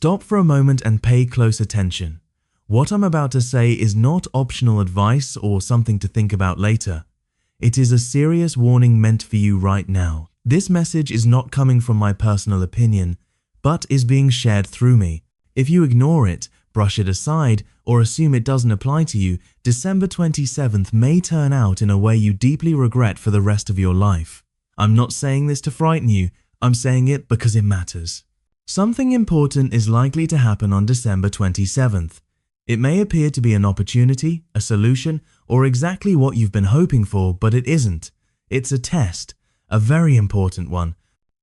Stop for a moment and pay close attention. What I'm about to say is not optional advice or something to think about later. It is a serious warning meant for you right now. This message is not coming from my personal opinion, but is being shared through me. If you ignore it, brush it aside, or assume it doesn't apply to you, December 27th may turn out in a way you deeply regret for the rest of your life. I'm not saying this to frighten you, I'm saying it because it matters. Something important is likely to happen on December 27th. It may appear to be an opportunity, a solution, or exactly what you've been hoping for, but it isn't. It's a test, a very important one.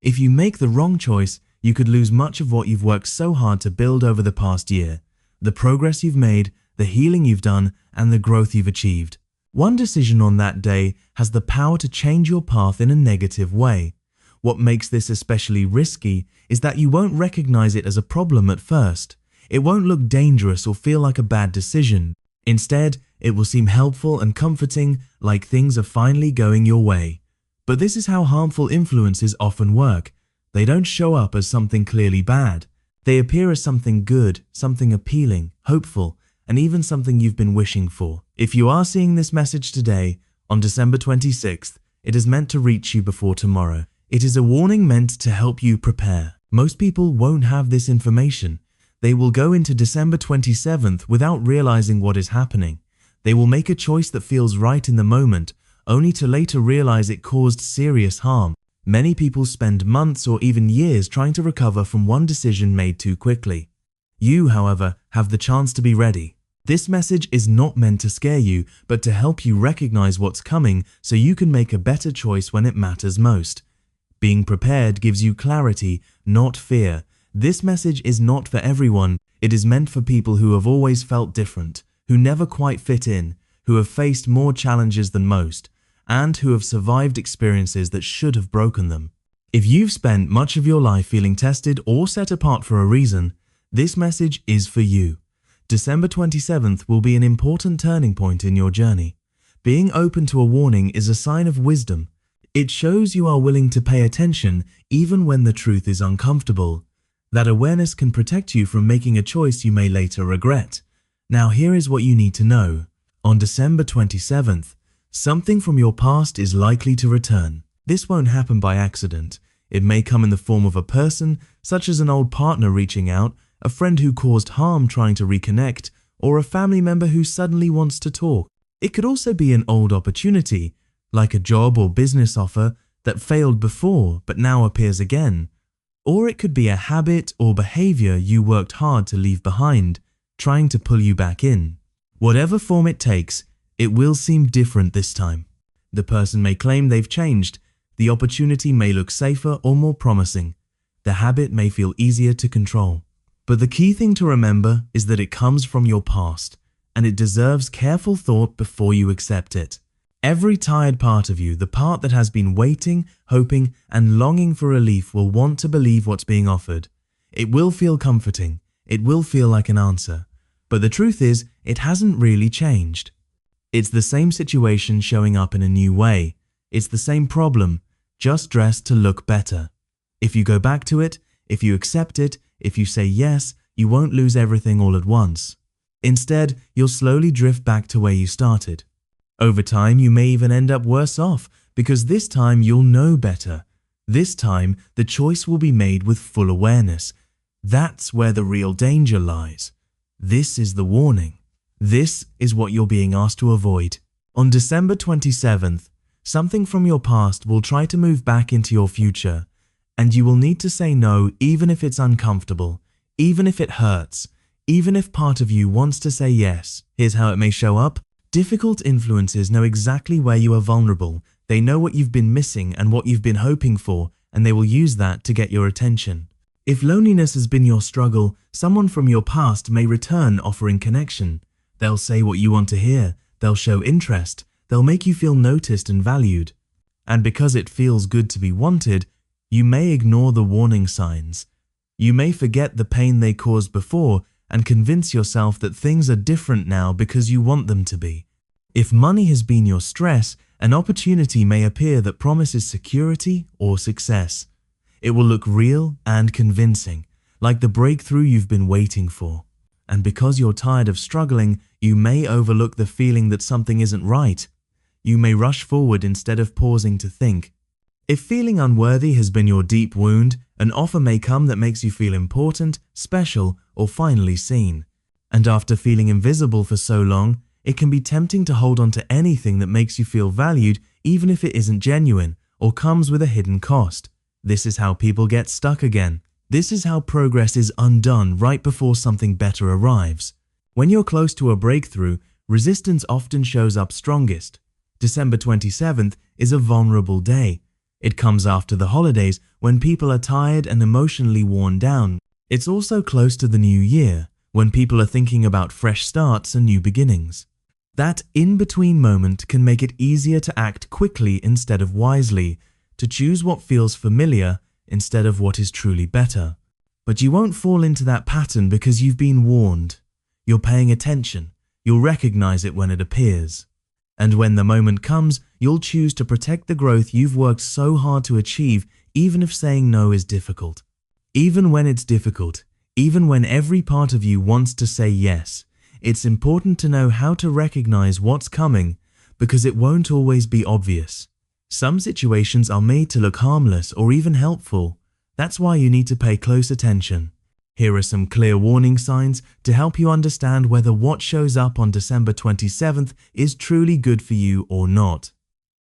If you make the wrong choice, you could lose much of what you've worked so hard to build over the past year, the progress you've made, the healing you've done, and the growth you've achieved. One decision on that day has the power to change your path in a negative way. What makes this especially risky is that you won't recognize it as a problem at first. It won't look dangerous or feel like a bad decision. Instead, it will seem helpful and comforting, like things are finally going your way. But this is how harmful influences often work. They don't show up as something clearly bad. They appear as something good, something appealing, hopeful, and even something you've been wishing for. If you are seeing this message today, on December 26th, it is meant to reach you before tomorrow. It is a warning meant to help you prepare. Most people won't have this information. They will go into December 27th without realizing what is happening. They will make a choice that feels right in the moment, only to later realize it caused serious harm. Many people spend months or even years trying to recover from one decision made too quickly. You, however, have the chance to be ready. This message is not meant to scare you, but to help you recognize what's coming so you can make a better choice when it matters most. Being prepared gives you clarity, not fear. This message is not for everyone. It is meant for people who have always felt different, who never quite fit in, who have faced more challenges than most, and who have survived experiences that should have broken them. If you've spent much of your life feeling tested or set apart for a reason, this message is for you. December 27th will be an important turning point in your journey. Being open to a warning is a sign of wisdom. It shows you are willing to pay attention even when the truth is uncomfortable. That awareness can protect you from making a choice you may later regret. Now here is what you need to know. On December 27th, something from your past is likely to return. This won't happen by accident. It may come in the form of a person, such as an old partner reaching out, a friend who caused harm trying to reconnect, or a family member who suddenly wants to talk. It could also be an old opportunity, like a job or business offer that failed before but now appears again. Or it could be a habit or behavior you worked hard to leave behind, trying to pull you back in. Whatever form it takes, it will seem different this time. The person may claim they've changed, the opportunity may look safer or more promising, the habit may feel easier to control. But the key thing to remember is that it comes from your past, and it deserves careful thought before you accept it. Every tired part of you, the part that has been waiting, hoping, and longing for relief, will want to believe what's being offered. It will feel comforting. It will feel like an answer. But the truth is, it hasn't really changed. It's the same situation showing up in a new way. It's the same problem, just dressed to look better. If you go back to it, if you accept it, if you say yes, you won't lose everything all at once. Instead, you'll slowly drift back to where you started. Over time, you may even end up worse off, because this time you'll know better. This time, the choice will be made with full awareness. That's where the real danger lies. This is the warning. This is what you're being asked to avoid. On December 27th, something from your past will try to move back into your future, and you will need to say no even if it's uncomfortable, even if it hurts, even if part of you wants to say yes. Here's how it may show up. Difficult influences know exactly where you are vulnerable. They know what you've been missing and what you've been hoping for, and they will use that to get your attention. If loneliness has been your struggle, someone from your past may return offering connection. They'll say what you want to hear. They'll show interest. They'll make you feel noticed and valued. And because it feels good to be wanted, you may ignore the warning signs. You may forget the pain they caused before and convince yourself that things are different now because you want them to be. If money has been your stress, an opportunity may appear that promises security or success. It will look real and convincing, like the breakthrough you've been waiting for. And because you're tired of struggling, you may overlook the feeling that something isn't right. You may rush forward instead of pausing to think. If feeling unworthy has been your deep wound, an offer may come that makes you feel important, special, or finally seen. And after feeling invisible for so long, it can be tempting to hold on to anything that makes you feel valued, even if it isn't genuine or comes with a hidden cost. This is how people get stuck again. This is how progress is undone right before something better arrives. When you're close to a breakthrough, resistance often shows up strongest. December 27th is a vulnerable day. It comes after the holidays when people are tired and emotionally worn down. It's also close to the new year, when people are thinking about fresh starts and new beginnings. That in-between moment can make it easier to act quickly instead of wisely, to choose what feels familiar instead of what is truly better. But you won't fall into that pattern because you've been warned. You're paying attention. You'll recognize it when it appears. And when the moment comes, you'll choose to protect the growth you've worked so hard to achieve, even if saying no is difficult. Even when it's difficult, even when every part of you wants to say yes, it's important to know how to recognize what's coming, because it won't always be obvious. Some situations are made to look harmless or even helpful. That's why you need to pay close attention. Here are some clear warning signs to help you understand whether what shows up on December 27th is truly good for you or not.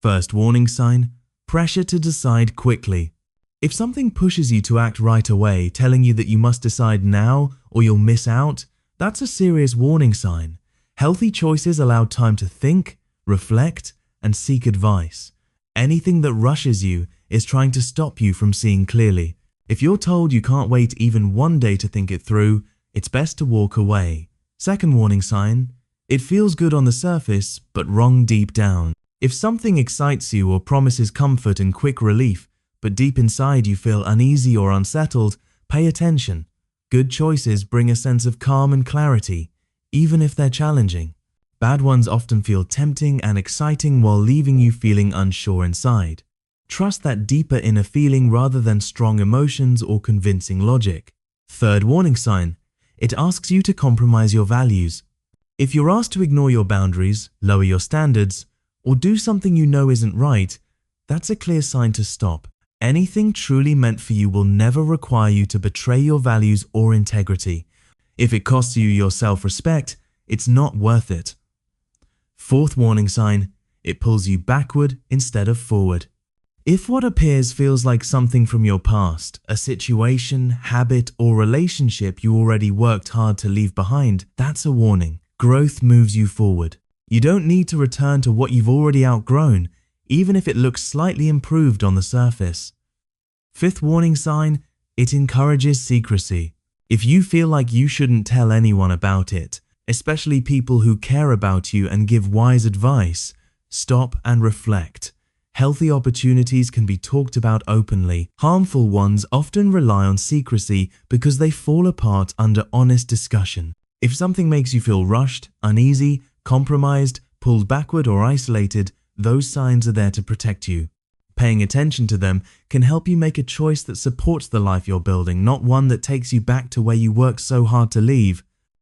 First warning sign: pressure to decide quickly. If something pushes you to act right away, telling you that you must decide now or you'll miss out, that's a serious warning sign. Healthy choices allow time to think, reflect, and seek advice. Anything that rushes you is trying to stop you from seeing clearly. If you're told you can't wait even one day to think it through, it's best to walk away. Second warning sign: it feels good on the surface, but wrong deep down. If something excites you or promises comfort and quick relief, but deep inside you feel uneasy or unsettled, pay attention. Good choices bring a sense of calm and clarity, even if they're challenging. Bad ones often feel tempting and exciting while leaving you feeling unsure inside. Trust that deeper inner feeling rather than strong emotions or convincing logic. Third warning sign: it asks you to compromise your values. If you're asked to ignore your boundaries, lower your standards, or do something you know isn't right, that's a clear sign to stop. Anything truly meant for you will never require you to betray your values or integrity. If it costs you your self-respect, it's not worth it. Fourth warning sign: it pulls you backward instead of forward. If what appears feels like something from your past, a situation, habit, or relationship you already worked hard to leave behind, that's a warning. Growth moves you forward. You don't need to return to what you've already outgrown, even if it looks slightly improved on the surface. Fifth warning sign: it encourages secrecy. If you feel like you shouldn't tell anyone about it, especially people who care about you and give wise advice, stop and reflect. Healthy opportunities can be talked about openly. Harmful ones often rely on secrecy because they fall apart under honest discussion. If something makes you feel rushed, uneasy, compromised, pulled backward, or isolated, those signs are there to protect you. Paying attention to them can help you make a choice that supports the life you're building, not one that takes you back to where you worked so hard to leave.